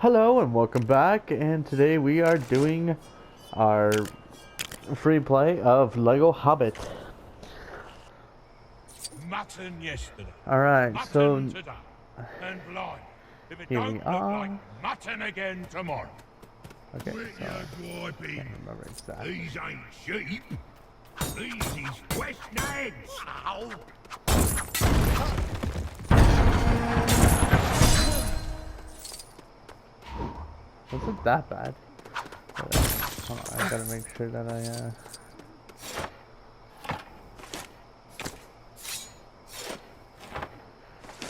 Hello and welcome back, and today we are doing our free play of Lego Hobbit. Mutton yesterday. Alright, so Mutton today. And blind. If it here don't we look are. like mutton again tomorrow. Okay, With so your dry can't remember exactly. These ain't sheep. These is West Nags. Ow. Wasn't that bad. Oh, I gotta make sure that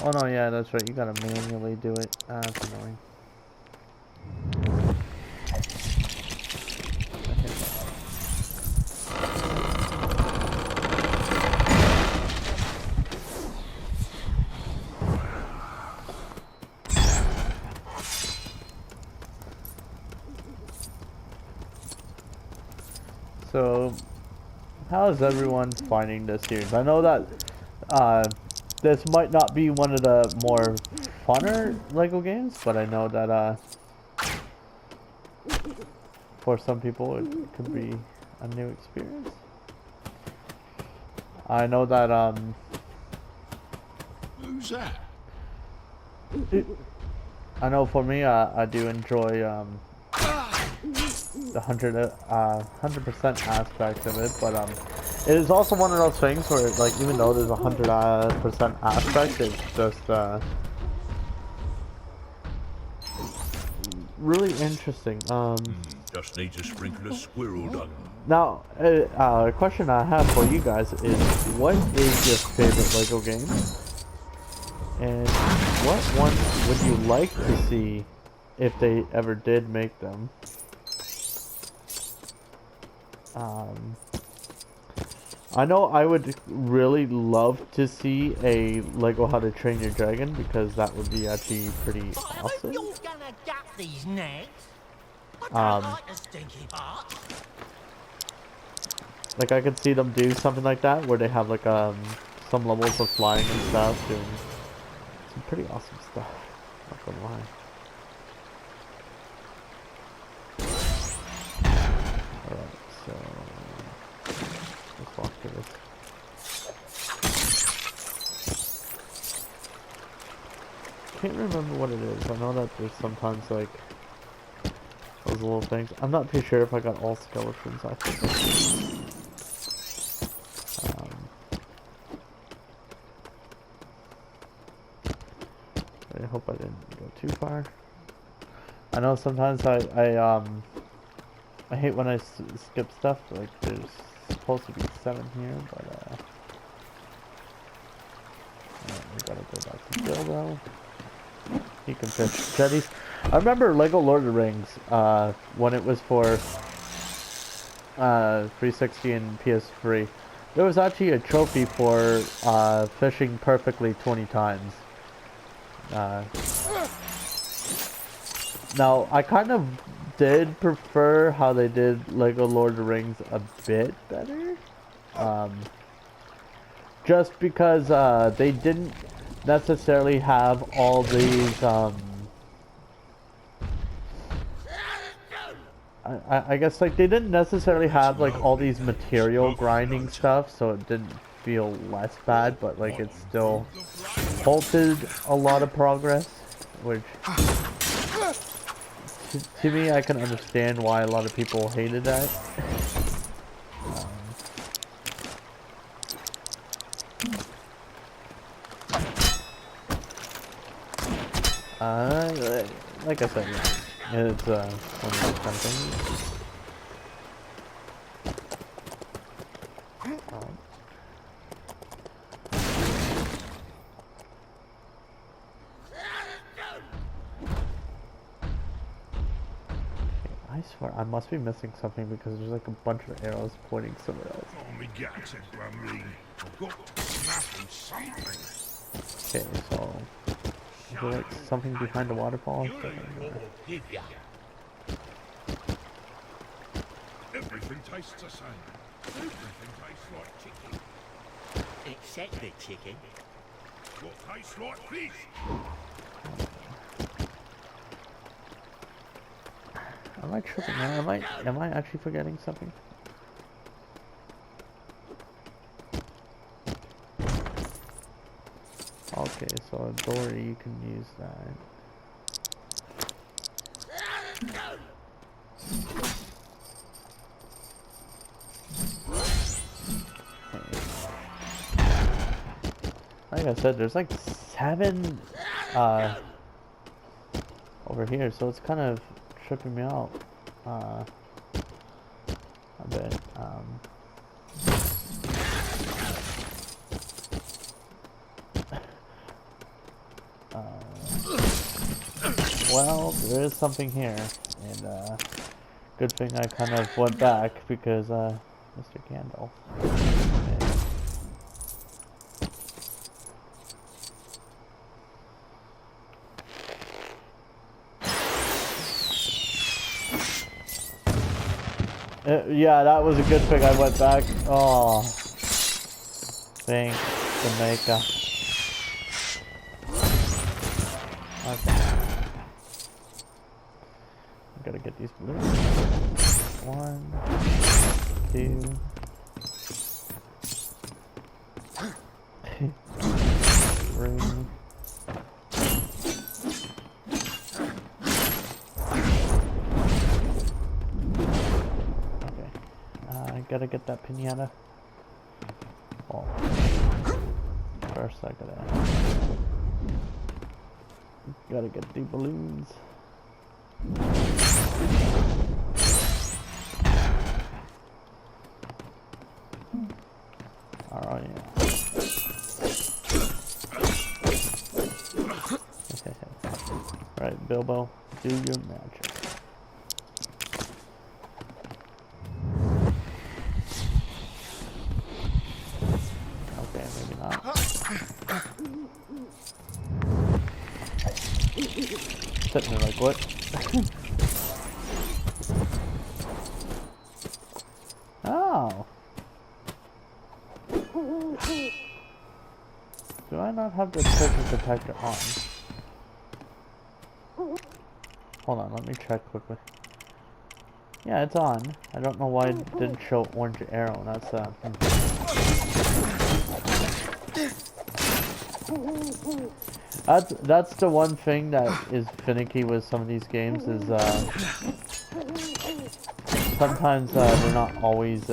Oh no, yeah, that's right. You gotta manually do it. That's annoying. So, how is everyone finding this series? I know that this might not be one of the more funner Lego games, but I know that for some people it could be a new experience. I know that Who's that? I know for me I do enjoy the 100% aspect of it, but it is also one of those things where, like, even though there's 100% aspect, it's just really interesting. Just needs a sprinkle of squirrel dung. Now, a question I have for you guys is, what is your favorite Lego game, and what ones would you like to see if they ever did make them? I know I would really love to see a Lego How to Train Your Dragon, because that would be actually pretty awesome. You're gonna gut these nags. I don't like the stinky part. Like, I could see them do something like that, where they have like some levels of flying and stuff, doing some pretty awesome stuff. Not gonna lie. Alright, so let's walk through this. Can't remember what it is. I know that there's sometimes like those little things. I'm not too sure if I got all skeletons. I think. I hope I didn't go too far. I know sometimes I hate when I skip stuff. Like, there's supposed to be 7 here, but we gotta go back to Bill though. He can fish jetties. I remember Lego Lord of the Rings when it was for 360 and PS3. There was actually a trophy for fishing perfectly 20 times. Now, I kind of did prefer how they did Lego Lord of the Rings a bit better. Just because they didn't necessarily have all these I guess, like, they didn't necessarily have like all these material grinding stuff, so it didn't feel less bad, but like it still halted a lot of progress, which to me, I can understand why a lot of people hated that. Like I said, yeah, it's one of those kind of things. I swear, I must be missing something because there's like a bunch of arrows pointing somewhere else. Okay, so is there like something behind the waterfall? Everything tastes the same. Everything tastes like chicken. Except the chicken. What tastes like fish? Am I tripping now? Am I actually forgetting something? Okay, so a dory, you can use that. Like I said, there's like 7 over here, so it's kind of tripping me out a bit. Well, there is something here, and good thing I kind of went back because Mr. Gandalf. Yeah, that was a good thing I went back. Oh, thanks, Jamaica. Okay. I gotta get these balloons. 1, 2, 3. I gotta get that pinata. Oh. First I gotta get the balloons. Alright, yeah. Right, Bilbo, do your magic. Sitting there like, what? Oh! Do I not have the treasure detector on? Hold on, let me check quickly. Yeah, it's on. I don't know why it didn't show orange arrow. That's That's the one thing that is finicky with some of these games is sometimes they're not always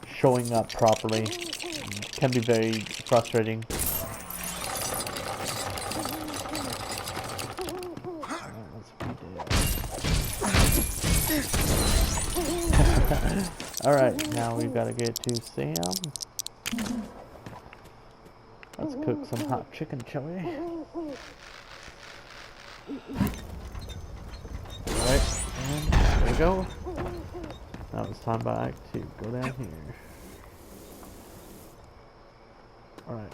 showing up properly. It can be very frustrating. Alright, now we've got to get to Sam. Let's cook some hot chicken chili. Alright, and there we go. Now it's time back to go down here. Alright.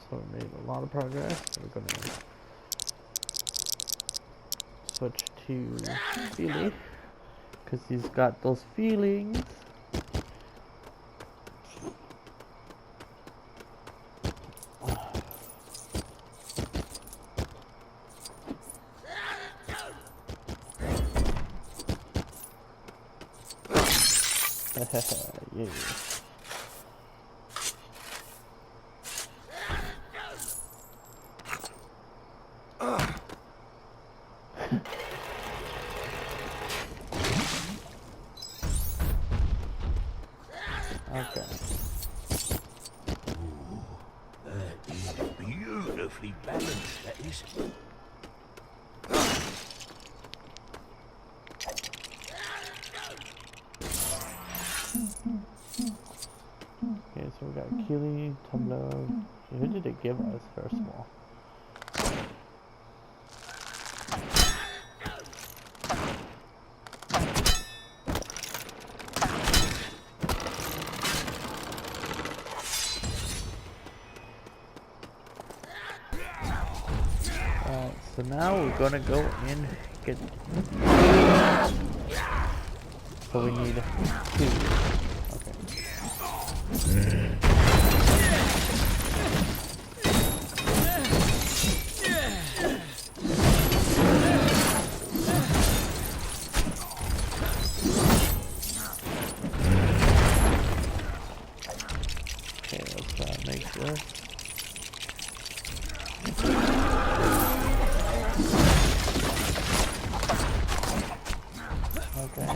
So we made a lot of progress. So we're gonna switch to Feely, because he's got those feelings. Yeah. Okay. That is beautifully balanced, that is. Okay, so we got Keely, Tumblr. Who did it give us, first of all? So now we're gonna go and get. So we need 2. Okay. Okay.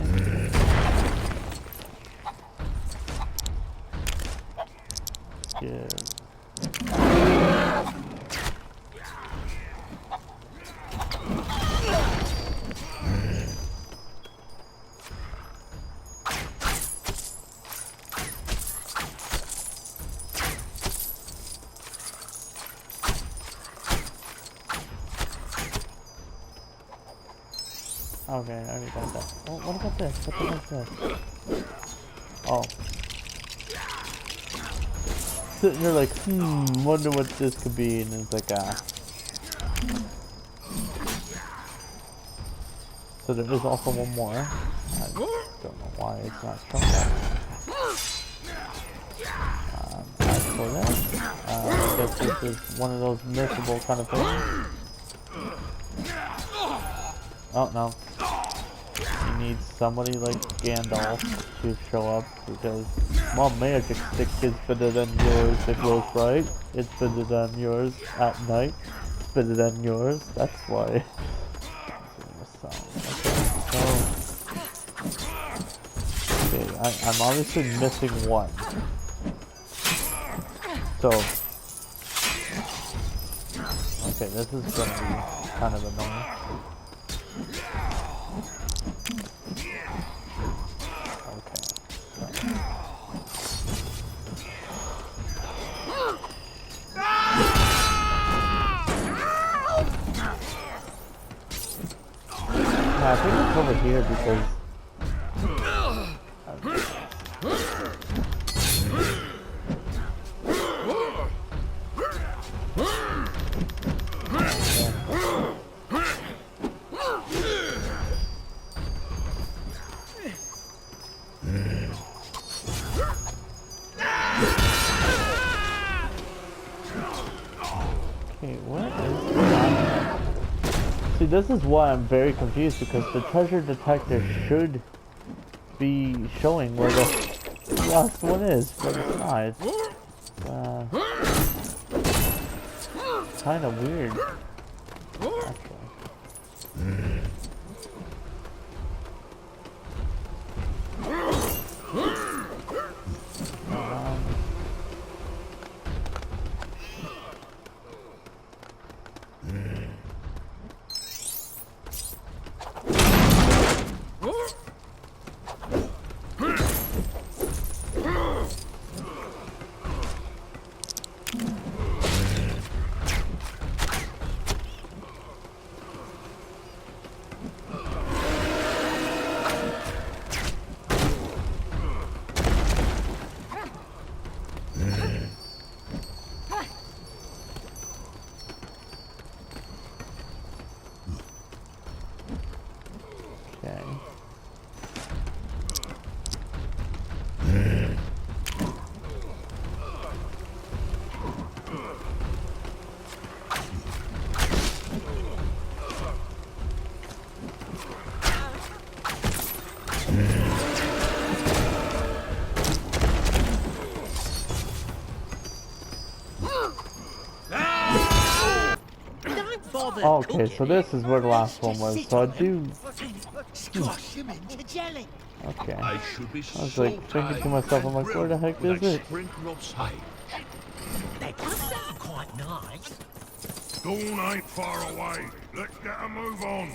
Give. Okay, I already got that. Oh, what about this? What the heck is this? Oh. Sitting there like, wonder what this could be, and it's like, So there is also one more. I don't know why it's not showing up. As for that, I guess this is one of those missable kind of things. Oh, no. You need somebody like Gandalf to show up because my magic stick is better than yours. It glows bright. It's better than yours at night. It's better than yours. That's why. Okay, I'm obviously missing one. So, okay, this is gonna be kind of annoying. I think it's over here because okay, what is that? See, this is why I'm very confused because the treasure detector should be showing where the last one is, but it's not. It's kind of weird, actually. Okay, so this is where the last one was. So I do. Okay. I was like thinking to myself, I'm like, where the heck is it? They sound quite nice. Dawn ain't far away. Let's get a move on.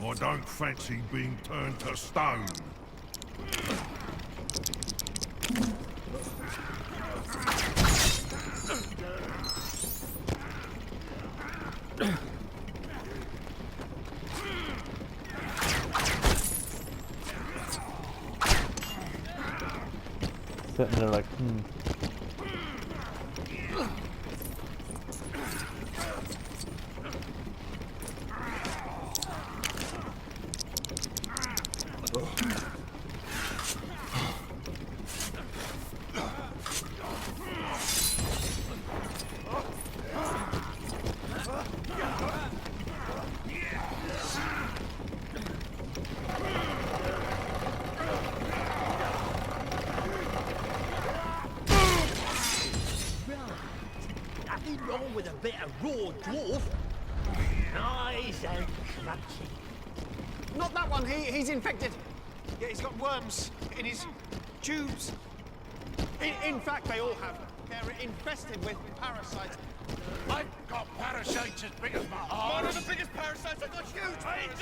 I don't fancy being turned to stone. Sitting there like, Nothing wrong with a bit of raw dwarf. Nice and crunchy. Not that one, he's infected. Yeah, he's got worms in his tubes. In fact, they all have. They're infested with parasites. I've got parasites as big as my arm. One of the biggest parasites. I've got huge parasites.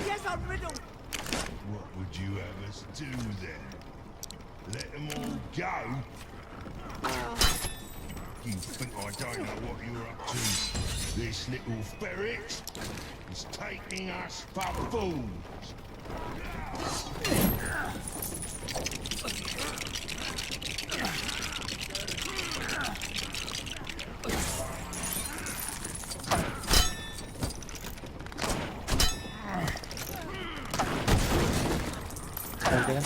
Yes, a riddle. What would you have us do then? Let them all go? You think I don't know what you're up to? This little ferret is taking us for fools. Okay.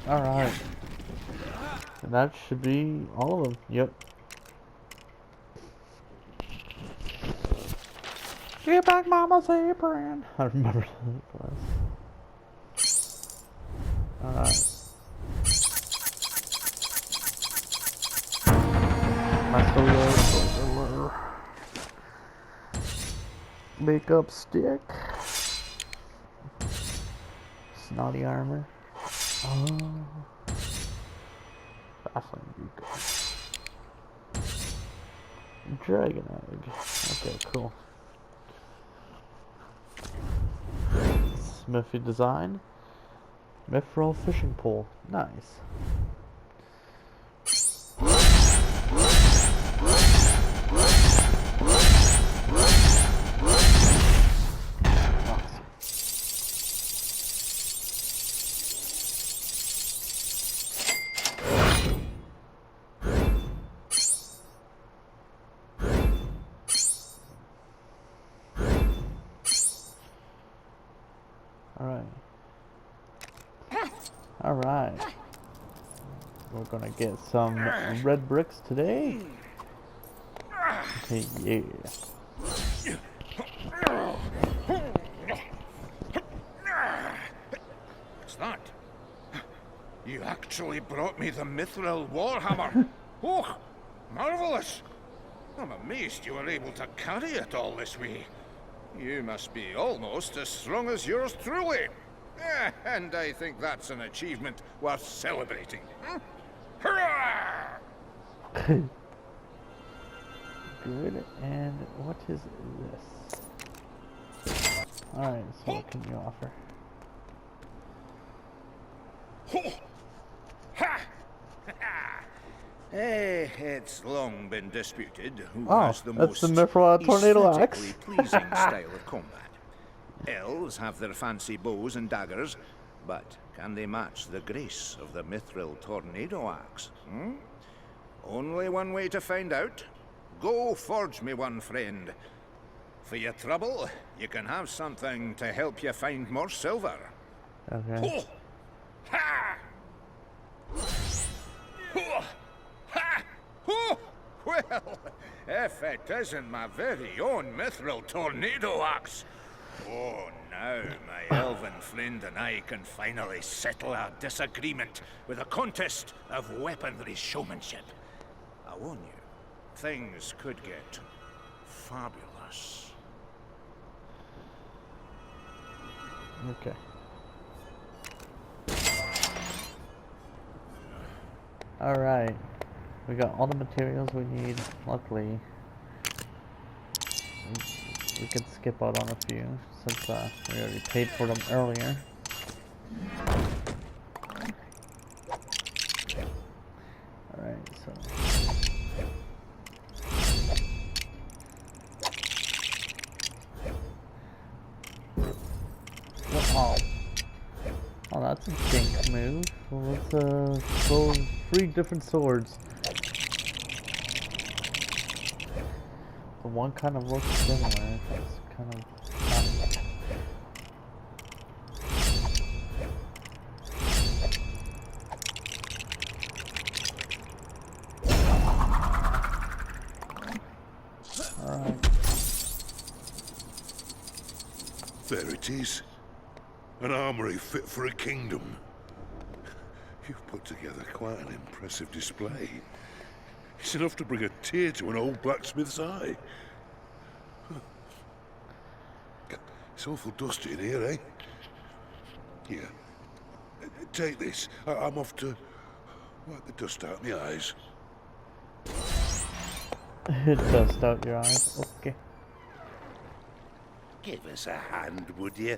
Alright. And that should be all of them. Yep. Get back Mama's apron! I remember that place. Alright. Makeup stick. Snotty armor. Oh. Baffling beacon. Dragon egg. Okay, cool. Smithy design. Mithril fishing pole. Nice. Alright. We're gonna get some red bricks today. Okay, yeah. What's that? You actually brought me the Mithril Warhammer. Oh, marvelous! I'm amazed you were able to carry it all this way. You must be almost as strong as yours truly. And I think that's an achievement worth celebrating. Hurrah! Good, and what is this? Alright, so what can you offer? It's long been disputed who Oh, has the that's most the Mithril tornado aesthetically axe. pleasing style of combat. Elves have their fancy bows and daggers, but can they match the grace of the Mithril tornado axe? Only one way to find out. Go forge me one, friend. For your trouble, you can have something to help you find more silver. Okay. Oh! Ha! Oh! Ha! Oh! Well, if it isn't my very own Mithril tornado axe. Oh, now my elven friend and I can finally settle our disagreement with a contest of weaponry showmanship. I warn you, things could get fabulous. Okay. Alright. We got all the materials we need. Luckily, we could skip out on a few since we already paid for them earlier. Alright, so oh, that's a dink move. Well, let's go 3 different swords. The one kind of looks similar. It's kind of alright. There it is. An armory fit for a kingdom. You've put together quite an impressive display. It's enough to bring a tear to an old blacksmith's eye. It's awful dusty in here, eh? Here. Take this. I'm off to wipe the dust out my eyes. Dust out your eyes. Okay. Give us a hand, would you?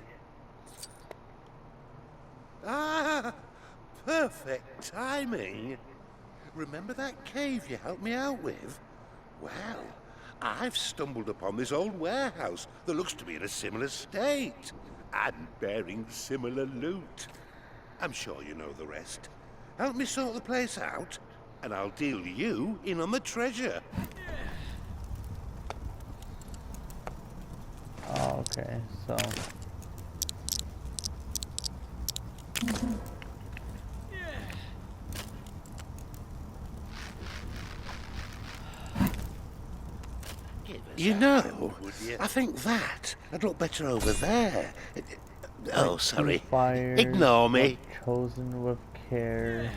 Ah! Perfect timing. Remember that cave you helped me out with? Well, I've stumbled upon this old warehouse that looks to be in a similar state and bearing similar loot. I'm sure you know the rest. Help me sort the place out, and I'll deal you in on the treasure. Oh, okay, so... You know, I think that'd look better over there. Oh, sorry. Fires Ignore me. Chosen with care.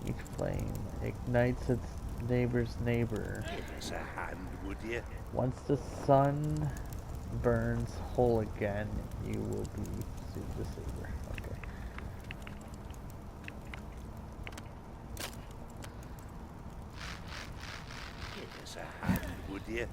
Each flame ignites its neighbor's neighbor. Give us a hand, would you? Once the sun burns whole again, you will be soon the saber. Okay. Give us a hand, would you?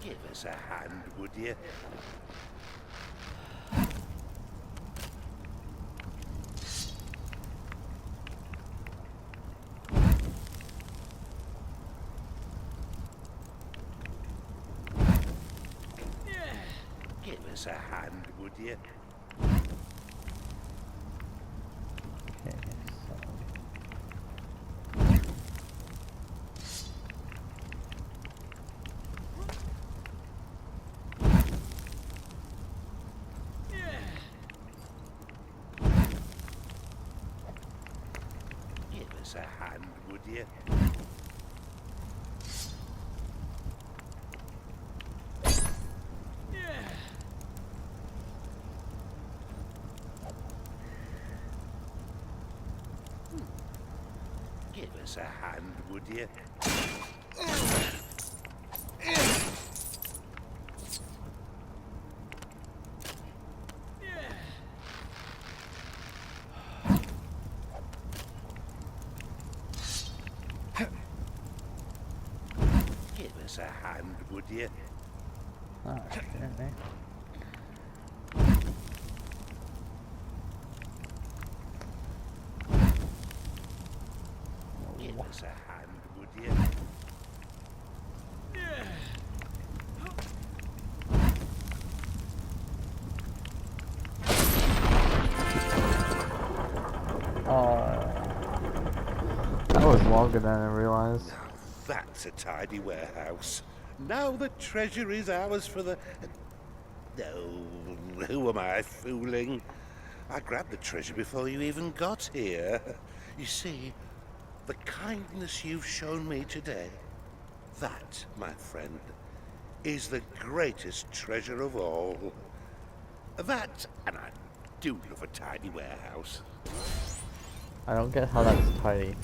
Give us a hand, would you? Give us a hand, would you? Okay, so... Give us a hand, would you? Give us a hand, would you? Give us a hand, would you? Oh, shit, eh? Give us a hand, would you? That was longer than I realized. Now that's a tidy warehouse. Now the treasure is ours for the... No, who am I fooling? I grabbed the treasure before you even got here. You see, the kindness you've shown me today, that, my friend, is the greatest treasure of all. That, and I do love a tidy warehouse. I don't get how that's tidy,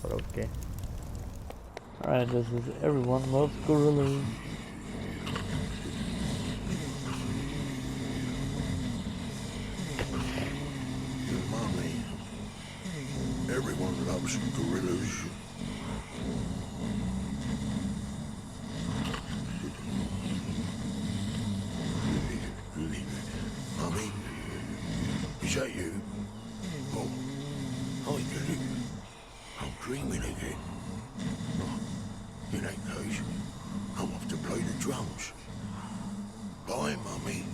but okay. Alright, this is Everyone Loves Gorillas. Mommy, everyone loves gorillas. Mommy, is that you? Oh, hi, Lily. I'm dreaming again. Oh, in that case, I'm off to play the drums. Bye, Mummy.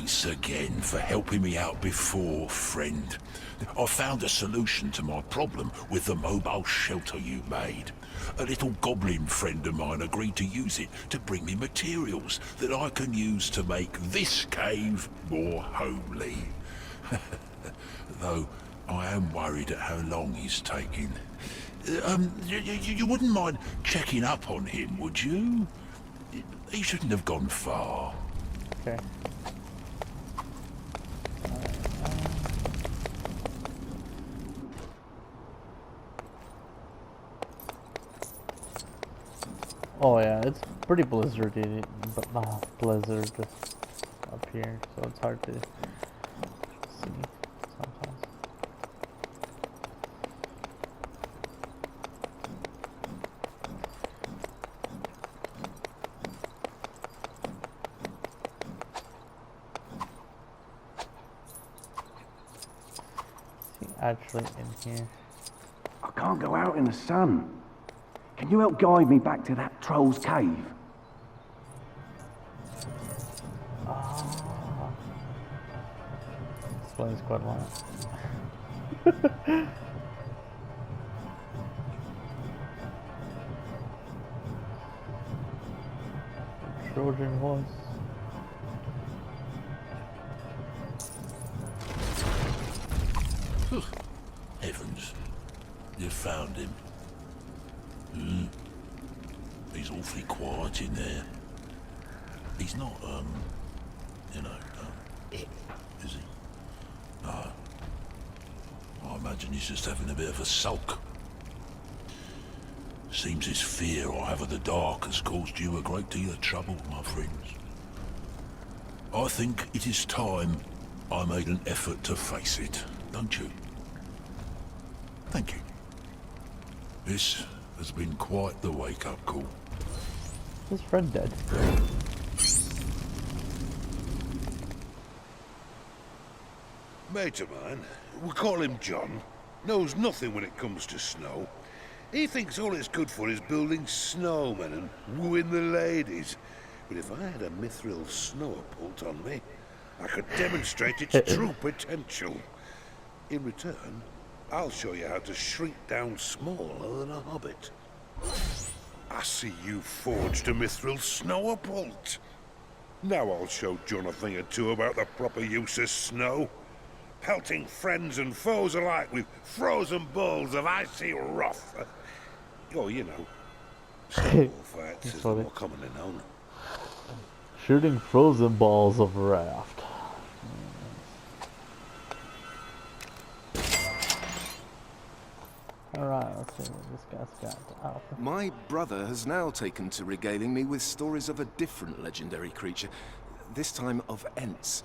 Thanks again for helping me out before, friend. I found a solution to my problem with the mobile shelter you made. A little goblin friend of mine agreed to use it to bring me materials that I can use to make this cave more homely. Though I am worried at how long he's taking. You wouldn't mind checking up on him, would you? He shouldn't have gone far. Okay. Oh yeah, it's pretty blizzardy, but not blizzard up here, so it's hard to see sometimes. Is he actually in here? I can't go out in the sun. Can you help guide me back to that troll's cave? Explains quite a lot. Trojan horse. Heavens, you found him. He's awfully quiet in there. He's not, you know, is he? No. I imagine he's just having a bit of a sulk. Seems this fear I have of the dark has caused you a great deal of trouble, my friends. I think it is time I made an effort to face it, don't you? Thank you. This has been quite the wake-up call. His friend dead. Mate of mine, we call him John, knows nothing when it comes to snow. He thinks all it's good for is building snowmen and wooing the ladies. But if I had a mithril snow pult on me, I could demonstrate its true potential. In return, I'll show you how to shrink down smaller than a hobbit. I see you forged a mithril snow pult. Now I'll show John a thing or two about the proper use of snow. Pelting friends and foes alike with frozen balls of icy wrath. Oh, you know, snowball fights is more commonly known. Shooting frozen balls of raft. Alright, let's see what this guy's got to offer. My brother has now taken to regaling me with stories of a different legendary creature, this time of Ents,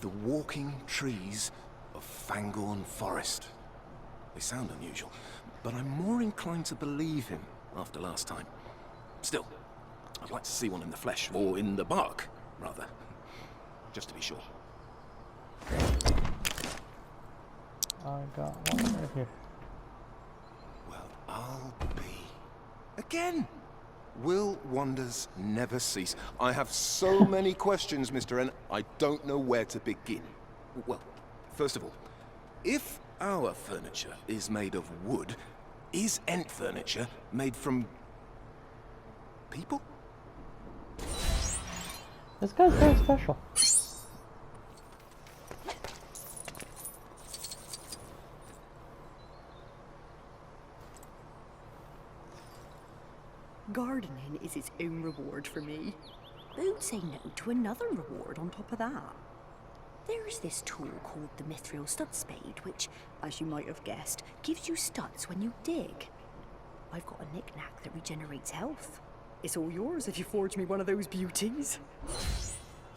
the walking trees of Fangorn Forest. They sound unusual, but I'm more inclined to believe him after last time. Still, I'd like to see one in the flesh, or in the bark, rather, just to be sure. I got one right here. Well, I'll be... Again! Will wonders never cease? I have so many questions, Mr. N. I don't know where to begin. Well, first of all, if our furniture is made of wood, is Ent furniture made from... people? This guy's very special. Gardening is its own reward for me. Who'd say no to another reward on top of that? There's this tool called the Mithril Stud Spade, which, as you might have guessed, gives you studs when you dig. I've got a knick-knack that regenerates health. It's all yours if you forge me one of those beauties.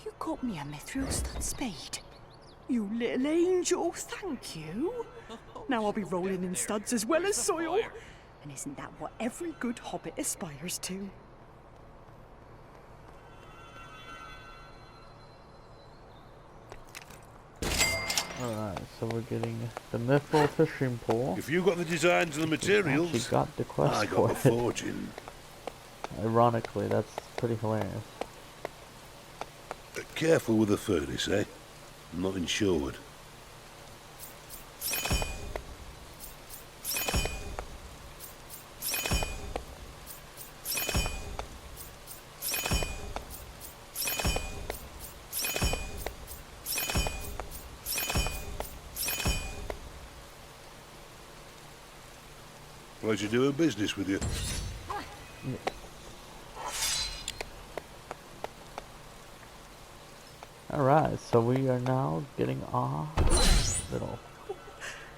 You got me a Mithril Stud Spade. You little angel, thank you. Now I'll be rolling in studs as well as soil. And isn't that what every good hobbit aspires to? Alright, so we're getting the mithril fishing pole. If you got the designs and the materials, She got the quest I for got the it. forging. Ironically, that's pretty hilarious. Careful with the furnace, eh? I'm not insured. Why'd you do a business with you? Alright, so we are now getting our little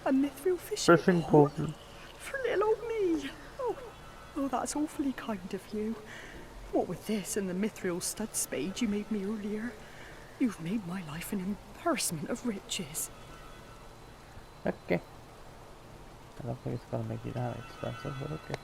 A mithril fishing fishing pole pole. for little old me. Oh, that's awfully kind of you. What with this and the mithril stud spade you made me earlier, you've made my life an embarrassment of riches. Okay. I don't think it's gonna make you that expensive, but okay.